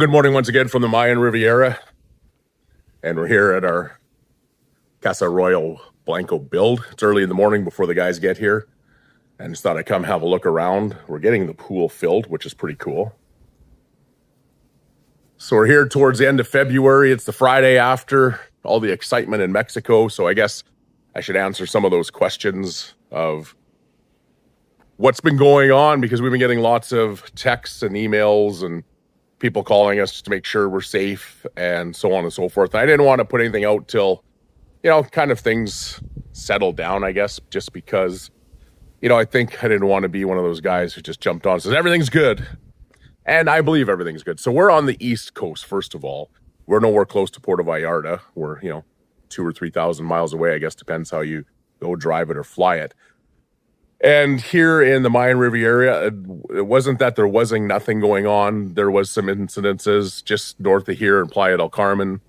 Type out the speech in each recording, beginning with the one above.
Good morning once again from the Mayan Riviera. And we're here at our Casa Arroyo Blanco build. It's early in the morning before the guys get here. And just thought I'd come have a look around. We're getting the pool filled, which is pretty cool. So we're here towards the end of February. It's the Friday after all the excitement in Mexico. So I guess I should answer some of those questions of what's been going on, because we've been getting lots of texts and emails and people calling us to make sure we're safe and so on and so forth. I didn't want to put anything out till, kind of things settled down, I guess, just because, I think I didn't want to be one of those guys who just jumped on and says, everything's good. And I believe everything's good. So we're on the East Coast, first of all. We're nowhere close to Puerto Vallarta. We're, 2,000 or 3,000 miles away. I guess depends how you go drive it or fly it. And here in the Mayan Riviera, it wasn't that there wasn't nothing going on. There was some incidences just north of here in Playa del Carmen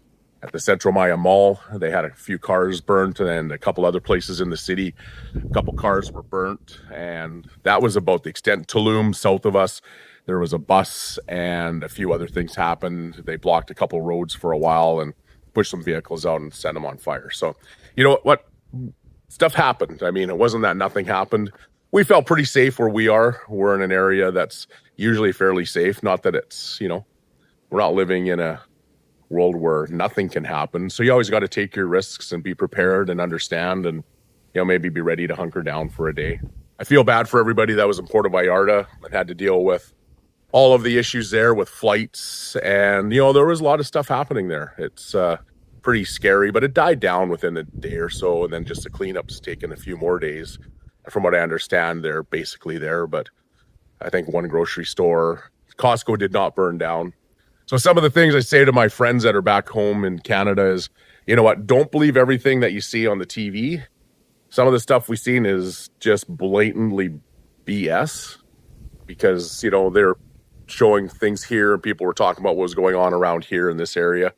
at the Centro Maya Mall. They had a few cars burnt, and a couple other places in the city. A couple cars were burnt, and that was about the extent. Tulum, south of us, there was a bus and a few other things happened. They blocked a couple roads for a while and pushed some vehicles out and set them on fire. So, what? Stuff happened. I mean, it wasn't that nothing happened. We felt pretty safe where we are. We're in an area that's usually fairly safe. Not that it's, we're not living in a world where nothing can happen. So you always got to take your risks and be prepared and understand and, maybe be ready to hunker down for a day. I feel bad for everybody that was in Puerto Vallarta and had to deal with all of the issues there with flights. And, there was a lot of stuff happening there. It's, pretty scary, but it died down within a day or so, and then just the cleanup's taken a few more days. From what I understand, they're basically there, but I think one grocery store, Costco, did not burn down. So some of the things I say to my friends that are back home in Canada is, don't believe everything that you see on the TV. Some of the stuff we've seen is just blatantly BS, because, they're showing things here and people were talking about what was going on around here in this area.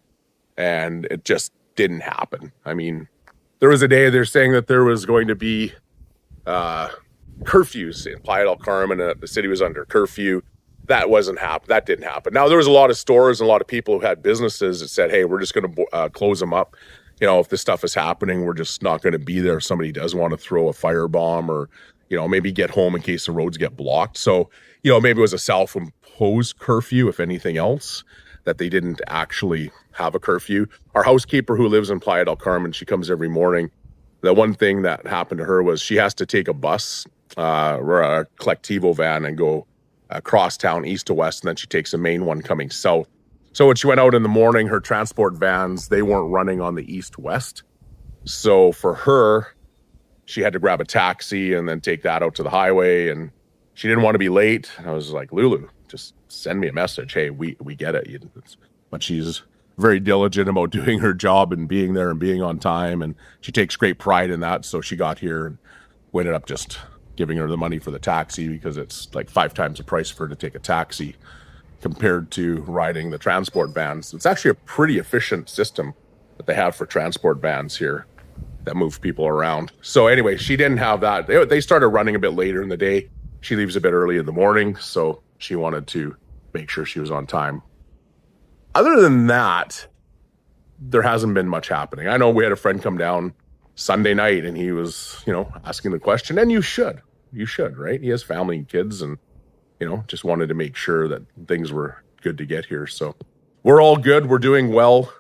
And it just didn't happen. I mean, there was a day they're saying that there was going to be curfews in Playa del Carmen. The city was under curfew. That wasn't happen. That didn't happen. Now, there was a lot of stores and a lot of people who had businesses that said, hey, we're just going to close them up. If this stuff is happening, we're just not going to be there. If somebody does want to throw a firebomb or, maybe get home in case the roads get blocked. So, maybe it was a self-imposed curfew, if anything else, that they didn't actually have a curfew. Our housekeeper who lives in Playa del Carmen, she comes every morning. The one thing that happened to her was she has to take a bus or a collectivo van and go across town east to west, and then she takes the main one coming south. So when she went out in the morning, her transport vans, they weren't running on the east-west. So for her, she had to grab a taxi and then take that out to the highway, and she didn't want to be late. And I was like, Lulu, just send me a message. Hey, we get it. But she's very diligent about doing her job and being there and being on time. And she takes great pride in that. So she got here and we ended up just giving her the money for the taxi, because it's like 5 times the price for her to take a taxi compared to riding the transport vans. It's actually a pretty efficient system that they have for transport vans here that move people around. So anyway, she didn't have that. They started running a bit later in the day. She leaves a bit early in the morning, so she wanted to make sure she was on time. Other than that, there hasn't been much happening. I know we had a friend come down Sunday night, and he was, asking the question, and you should, right? He has family and kids, and, just wanted to make sure that things were good to get here. So we're all good. We're doing well.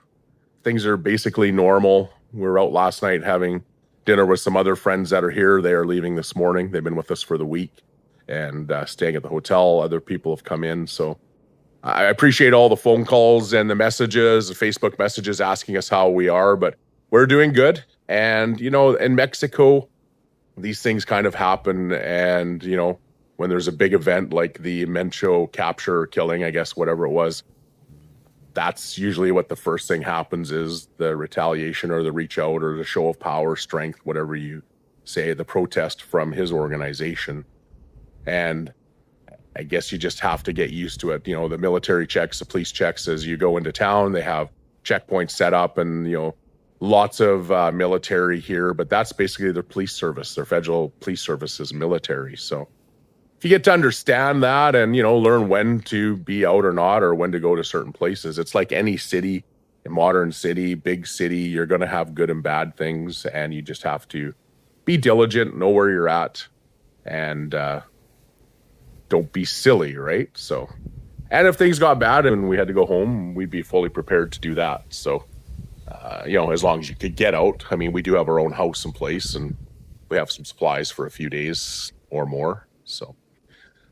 Things are basically normal. We were out last night having dinner with some other friends that are here. They are leaving this morning. They've been with us for the week and staying at the hotel. Other people have come in. So I appreciate all the phone calls and the messages, the Facebook messages asking us how we are, but we're doing good. And, in Mexico, these things kind of happen. And, when there's a big event like the Mencho capture or killing, I guess, whatever it was, that's usually what the first thing happens is the retaliation or the reach out or the show of power, strength, whatever you say, the protest from his organization. And I guess you just have to get used to it. The military checks, the police checks as you go into town. They have checkpoints set up and, lots of military here. But that's basically their police service. Their federal police service is military. So if you get to understand that and, learn when to be out or not, or when to go to certain places, it's like any city, a modern city, big city, you're going to have good and bad things. And you just have to be diligent, know where you're at, and don't be silly, right? So, and if things got bad and we had to go home, we'd be fully prepared to do that. So, as long as you could get out. I mean, we do have our own house in place and we have some supplies for a few days or more. So,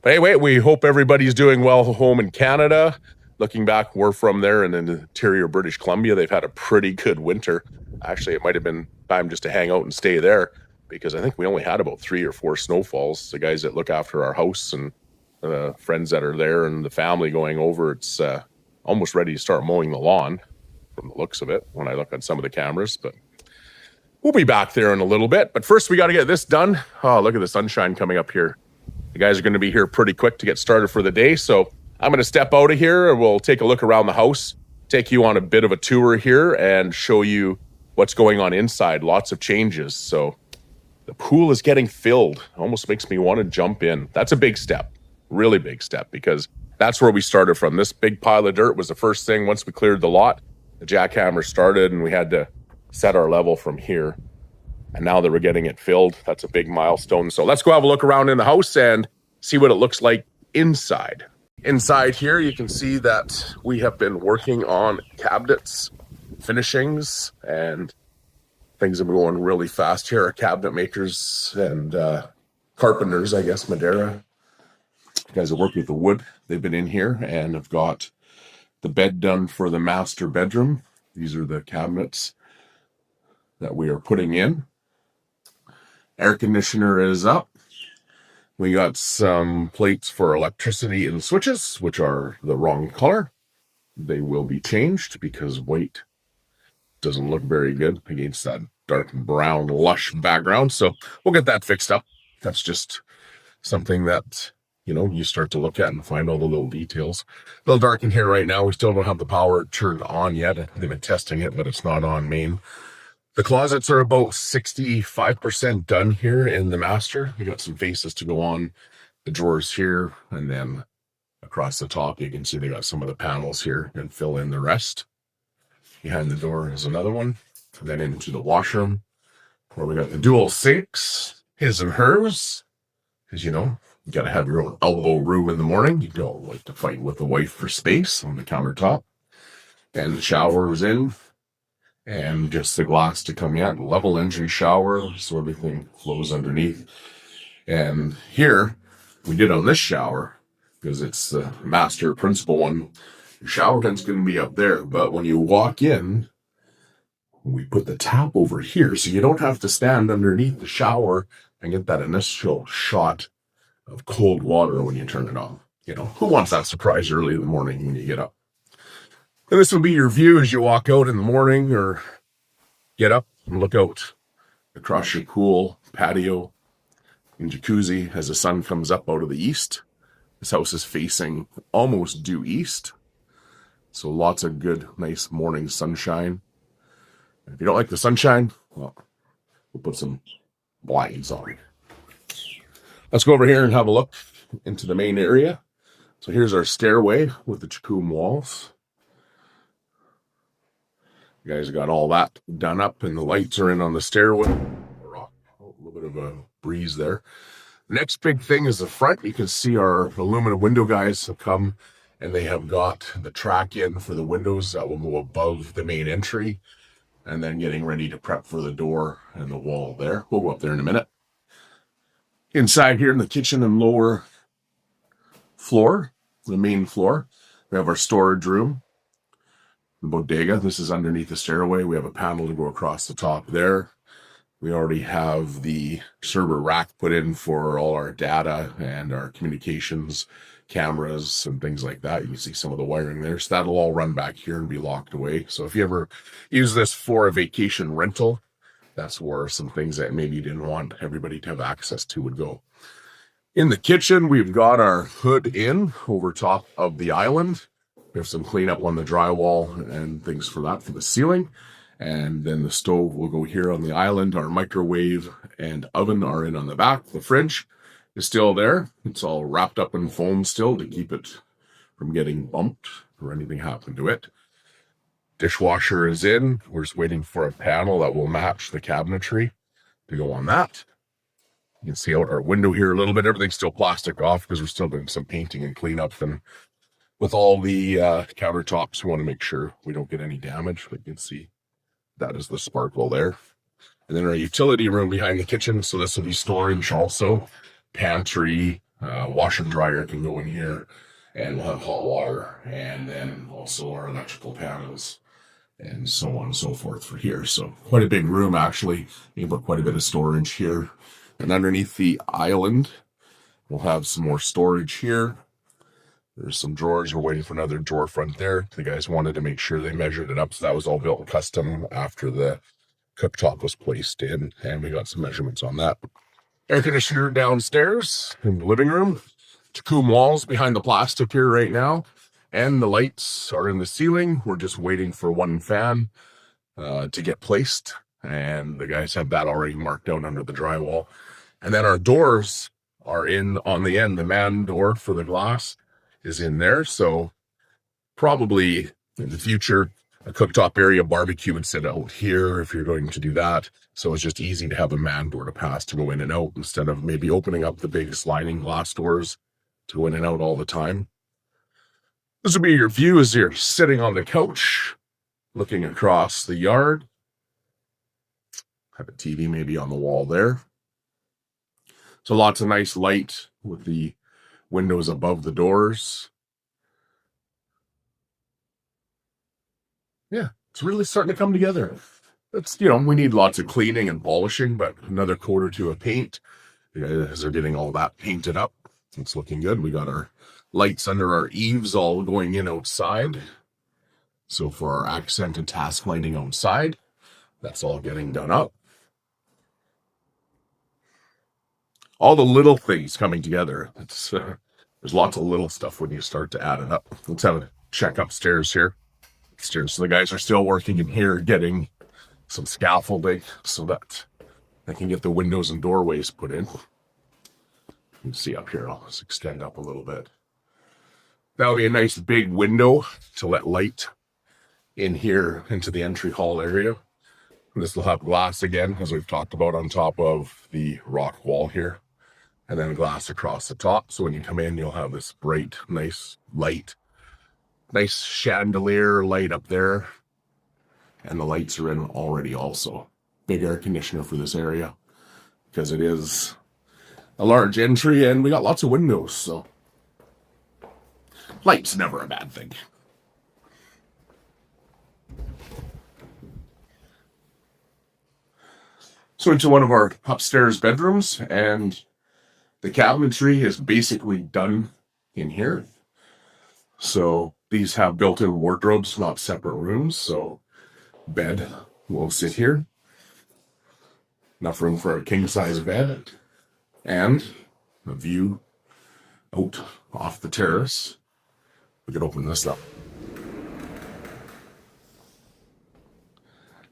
but anyway, we hope everybody's doing well home in Canada. Looking back, we're from there in the interior British Columbia. They've had a pretty good winter. Actually, it might have been time just to hang out and stay there because I think we only had about 3 or 4 snowfalls. The guys that look after our house and the friends that are there and the family going over, it's almost ready to start mowing the lawn from the looks of it when I look on some of the cameras. But we'll be back there in a little bit. But first, we got to get this done. Oh, look at the sunshine coming up here. The guys are going to be here pretty quick to get started for the day. So I'm going to step out of here and we'll take a look around the house, take you on a bit of a tour here and show you what's going on inside. Lots of changes. So the pool is getting filled. Almost makes me want to jump in. That's a big step, really big step, because that's where we started from. This big pile of dirt was the first thing. Once we cleared the lot, the jackhammer started and we had to set our level from here. And now that we're getting it filled, that's a big milestone. So let's go have a look around in the house and see what it looks like inside. Inside here, you can see that we have been working on cabinets, finishings, and things have been going really fast here. Our cabinet makers and carpenters, I guess, Madeira, guys that work with the wood, they've been in here and have got the bed done for the master bedroom. These are the cabinets that we are putting in. Air conditioner is up. We got some plates for electricity and switches, which are the wrong color. They will be changed because white doesn't look very good against that dark brown lush background. So we'll get that fixed up. That's just something that, you start to look at and find all the little details. A little dark in here right now. We still don't have the power turned on yet. They've been testing it, but it's not on main. The closets are about 65% done here in the master. We got some faces to go on the drawers here, and then across the top, you can see they got some of the panels here and fill in the rest. Behind the door is another one. And then into the washroom, where we got the dual sinks, his and hers. Because, you got to have your own elbow room in the morning. You don't like to fight with the wife for space on the countertop. And the shower is in. And just the glass to come in, level entry shower, so everything flows underneath. And here, we did on this shower, because it's the master principal one, your shower vent's going to be up there, but when you walk in, we put the tap over here, so you don't have to stand underneath the shower and get that initial shot of cold water when you turn it on. Who wants that surprise early in the morning when you get up? And this will be your view as you walk out in the morning or get up and look out across your pool, patio, and jacuzzi as the sun comes up out of the east. This house is facing almost due east. So lots of good, nice morning sunshine. And if you don't like the sunshine, well, we'll put some blinds on. Let's go over here and have a look into the main area. So here's our stairway with the jacuzzi walls. You guys got all that done up and the lights are in on the stairway. A little bit of a breeze there. Next big thing is the front. You can see our aluminum window guys have come and they have got the track in for the windows that will go above the main entry and then getting ready to prep for the door and the wall there. We'll go up there in a minute. Inside here in the kitchen and lower floor, the main floor, we have our storage room. The bodega, this is underneath the stairway. We have a panel to go across the top there. We already have the server rack put in for all our data and our communications, cameras, and things like that. You can see some of the wiring there. So that'll all run back here and be locked away. So if you ever use this for a vacation rental, that's where some things that maybe you didn't want everybody to have access to would go. In the kitchen, we've got our hood in over top of the island. We have some cleanup on the drywall and things for that for the ceiling. And then the stove will go here on the island. Our microwave and oven are in on the back, the fridge. is still there. It's all wrapped up in foam still to keep it from getting bumped or anything happen to it. Dishwasher is in. We're just waiting for a panel that will match the cabinetry to go on that. You can see out our window here a little bit. Everything's still plastic off because we're still doing some painting and cleanup. And with all the countertops, we want to make sure we don't get any damage. But you can see that is the sparkle there. And then our utility room behind the kitchen. So this will be storage also. Pantry, washer and dryer can go in here. And we'll have hot water. And then also our electrical panels. And so on and so forth for here. So quite a big room, actually. You can put quite a bit of storage here. And underneath the island, we'll have some more storage here. There's some drawers. We're waiting for another drawer front there. The guys wanted to make sure they measured it up. So that was all built custom after the cooktop was placed in. And we got some measurements on that. Air conditioner downstairs in the living room. Takum walls behind the plastic here right now. And the lights are in the ceiling. We're just waiting for one fan to get placed. And the guys have that already marked out under the drywall. And then our doors are in on the end. The man door for the glass is in there. So probably in the future, a cooktop area barbecue would sit out here if you're going to do that. So it's just easy to have a man door to pass to go in and out instead of maybe opening up the big sliding glass doors to go in and out all the time. This will be your view as you're sitting on the couch, looking across the yard. Have a TV maybe on the wall there. So lots of nice light with the windows above the doors. Yeah, it's really starting to come together. It's, we need lots of cleaning and polishing, but another coat or two of paint. The guys are getting all that painted up. It's looking good. We got our lights under our eaves all going in outside. So for our accent and task lighting outside, that's all getting done up. All the little things coming together. There's lots of little stuff when you start to add it up. Let's have a check upstairs here. So the guys are still working in here, getting some scaffolding so that they can get the windows and doorways put in. You can see up here, I'll just extend up a little bit. That'll be a nice big window to let light in here into the entry hall area. And this will have glass again, as we've talked about, on top of the rock wall here. And then glass across the top. So when you come in, you'll have this bright, nice light. Nice chandelier light up there. And the lights are in already also. Big air conditioner for this area. Because it is a large entry and we got lots of windows, so light's never a bad thing. So into one of our upstairs bedrooms, and the cabinetry is basically done in here. So these have built-in wardrobes, not separate rooms, so bed will sit here. Enough room for a king-size bed. And a view out off the terrace. We could open this up.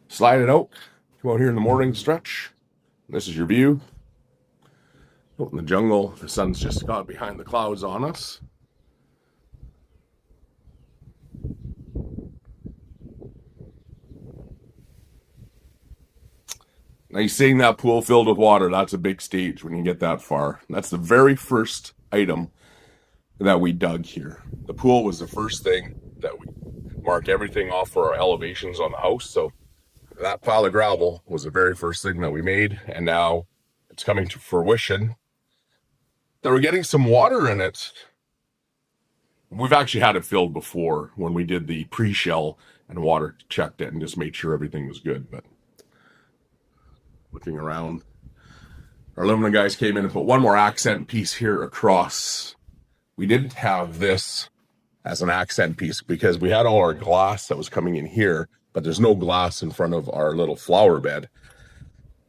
Slide it out. Come out here in the morning stretch. This is your view. Out in the jungle, the sun's just got behind the clouds on us. Now you're seeing that pool filled with water. That's a big stage when you get that far. That's the very first item that we dug here. The pool was the first thing that we marked everything off for our elevations on the house. So that pile of gravel was the very first thing that we made. And now it's coming to fruition that we're getting some water in it. We've actually had it filled before when we did the pre-shell and water checked it and just made sure everything was good. But looking around, our aluminum guys came in and put one more accent piece here across. We didn't have this as an accent piece because we had all our glass that was coming in here, but there's no glass in front of our little flower bed.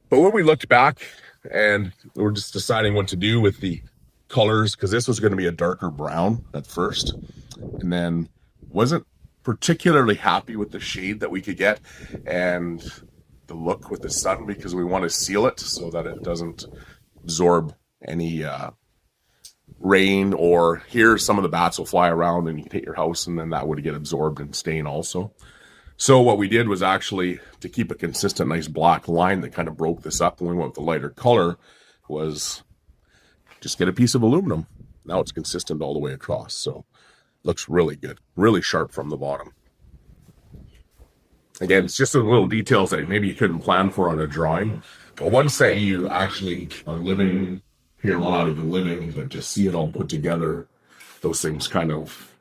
But when we looked back and we were just deciding what to do with the colors, because this was going to be a darker brown at first, and then wasn't particularly happy with the shade that we could get and the look with the sun, because we want to seal it so that it doesn't absorb any rain, or here some of the bats will fly around and you can hit your house, and then that would get absorbed and stain also. So what we did was actually, to keep a consistent nice black line that kind of broke this up when we went with the lighter color, was just get a piece of aluminum. Now it's consistent all the way across, so looks really good, really sharp from the bottom. Again, it's just the little details that maybe you couldn't plan for on a drawing, but once that you actually are living here, a lot of the living, but just see it all put together, those things kind of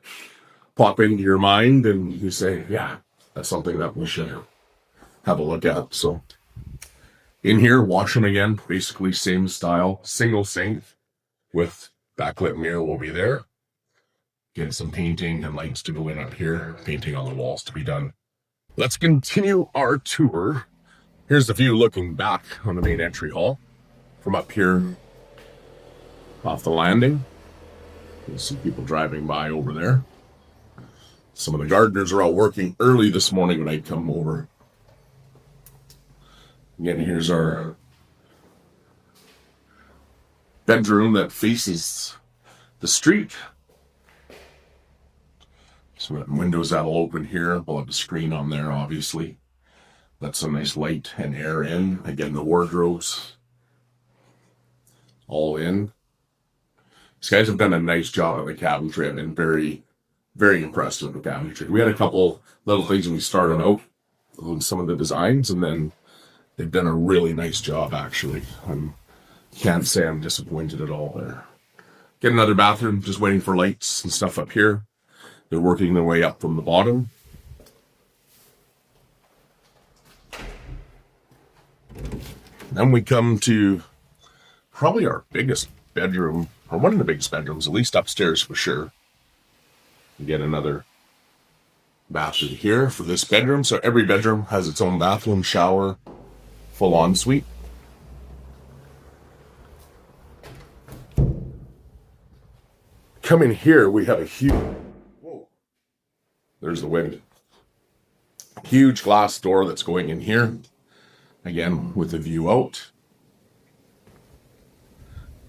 pop into your mind and you say, yeah, that's something that we should have a look at. So in here, washroom again, basically same style, single sink with backlit mirror will be there. Get some painting and lights to go in up here, painting on the walls to be done. Let's continue our tour. Here's the view looking back on the main entry hall from up here off the landing. You'll see people driving by over there. Some of the gardeners are out working early this morning when I come over. Again, here's our bedroom that faces the street. So we have windows that'll open here. We'll have a screen on there, obviously. Let some nice light and air in. Again, the wardrobes all in. These guys have done a nice job of the cabinetry. I've been very, very impressed with the cabinetry. We had a couple little things when we started out on some of the designs, and then they've done a really nice job, actually. I can't say I'm disappointed at all there. Get another bathroom, just waiting for lights and stuff up here. They're working their way up from the bottom. Then we come to probably our biggest bedroom, or one of the biggest bedrooms, at least upstairs for sure. You get another bathroom here for this bedroom. So every bedroom has its own bathroom, shower, full ensuite. Come in here, we have a huge, whoa, there's the wind. Huge glass door that's going in here. Again, with the view out.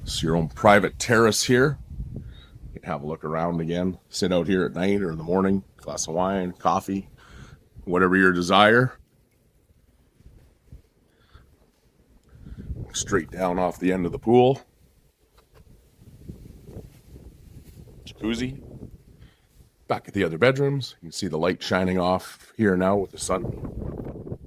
It's your own private terrace here. You can have a look around again. Sit out here at night or in the morning. Glass of wine, coffee, whatever your desire. Straight down off the end of the pool. Jacuzzi. Back at the other bedrooms. You can see the light shining off here now with the sun.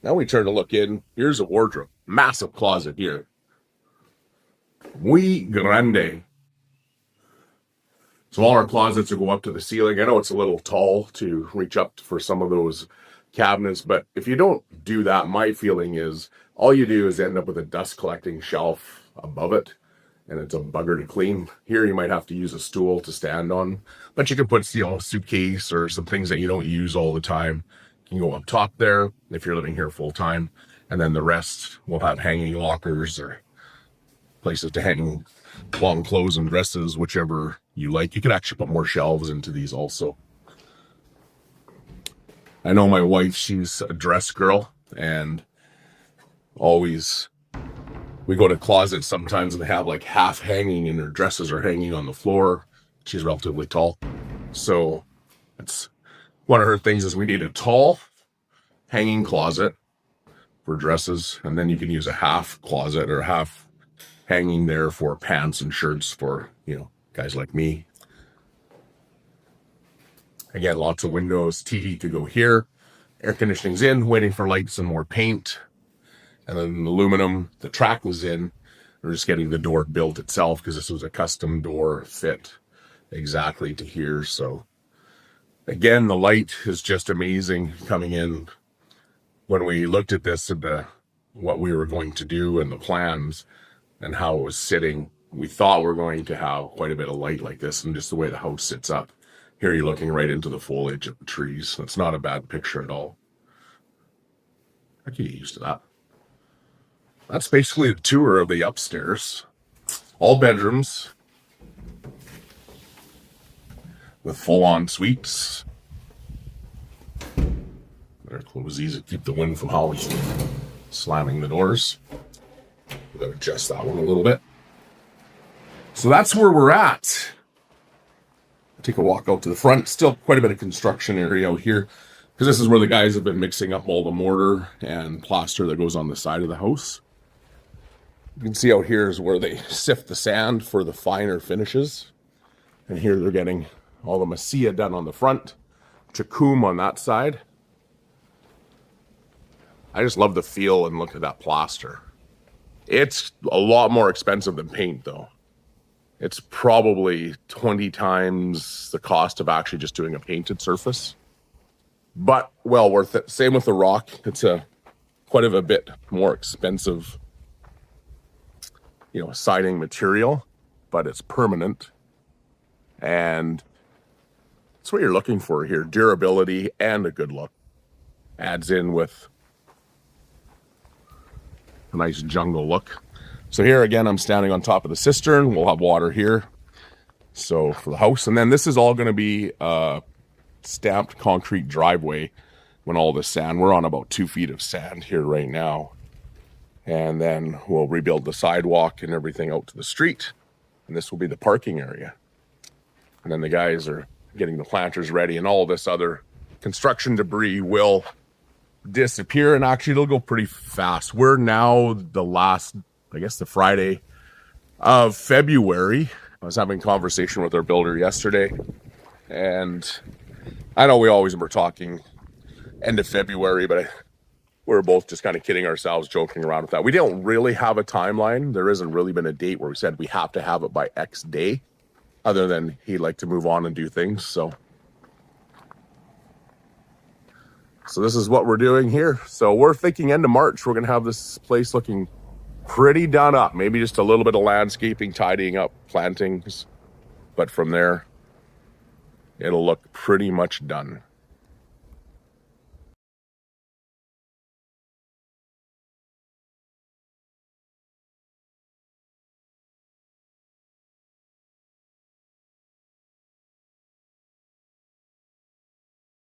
Now we turn to look in. Here's a wardrobe. Massive closet here. Muy grande. So all our closets will go up to the ceiling. I know it's a little tall to reach up for some of those cabinets, but if you don't do that, my feeling is all you do is end up with a dust collecting shelf above it, and it's a bugger to clean. Here you might have to use a stool to stand on, but you can put, a suitcase or some things that you don't use all the time. You can go up top there if you're living here full time, and then the rest will have hanging lockers or places to hang long clothes and dresses, whichever you like. You could actually put more shelves into these also. I know my wife, she's a dress girl, and always we go to closets sometimes and they have like half hanging and her dresses are hanging on the floor. She's relatively tall, so it's one of her things is we need a tall hanging closet for dresses, and then you can use a half closet or half hanging there for pants and shirts for, guys like me. Again, lots of windows, TV to go here. Air conditioning's in, waiting for lights and more paint. And then aluminum, the track was in. We're just getting the door built itself because this was a custom door fit exactly to here. So again, the light is just amazing coming in. When we looked at this and what we were going to do and the plans and how it was sitting, we thought we were going to have quite a bit of light like this, and just the way the house sits up. Here you're looking right into the foliage of the trees. That's not a bad picture at all. I can get used to that. That's basically the tour of the upstairs. All bedrooms with full-on suites. Better close these and keep the wind from howling, slamming the doors. I'm gonna adjust that one a little bit. So that's where we're at. Take a walk out to the front. Still quite a bit of construction area out here, because this is where the guys have been mixing up all the mortar and plaster that goes on the side of the house. You can see out here is where they sift the sand for the finer finishes. And here they're getting all the massia done on the front, chacum on that side. I just love the feel and look at that plaster. It's a lot more expensive than paint though. It's probably 20 times the cost of actually just doing a painted surface, but well worth it. Same with the rock. It's quite a bit more expensive, siding material, but it's permanent. And that's what you're looking for here. Durability and a good look. Adds in with a nice jungle look. So here again, I'm standing on top of the cistern. We'll have water here. So for the house. And then this is all going to be a stamped concrete driveway when all the sand, we're on about 2 feet of sand here right now. And then we'll rebuild the sidewalk and everything out to the street. And this will be the parking area. And then the guys are getting the planters ready, and all this other construction debris will disappear. And actually it'll go pretty fast. We're now the last, I guess, the Friday of February. I was having a conversation with our builder yesterday, and I know we always were talking end of February, but we're both just kind of kidding ourselves, joking around with that. We don't really have a timeline. There hasn't really been a date where we said we have to have it by X day, other than he'd like to move on and do things. So this is what we're doing here. So we're thinking end of March, we're going to have this place looking pretty done up. Maybe just a little bit of landscaping, tidying up, plantings. But from there, it'll look pretty much done.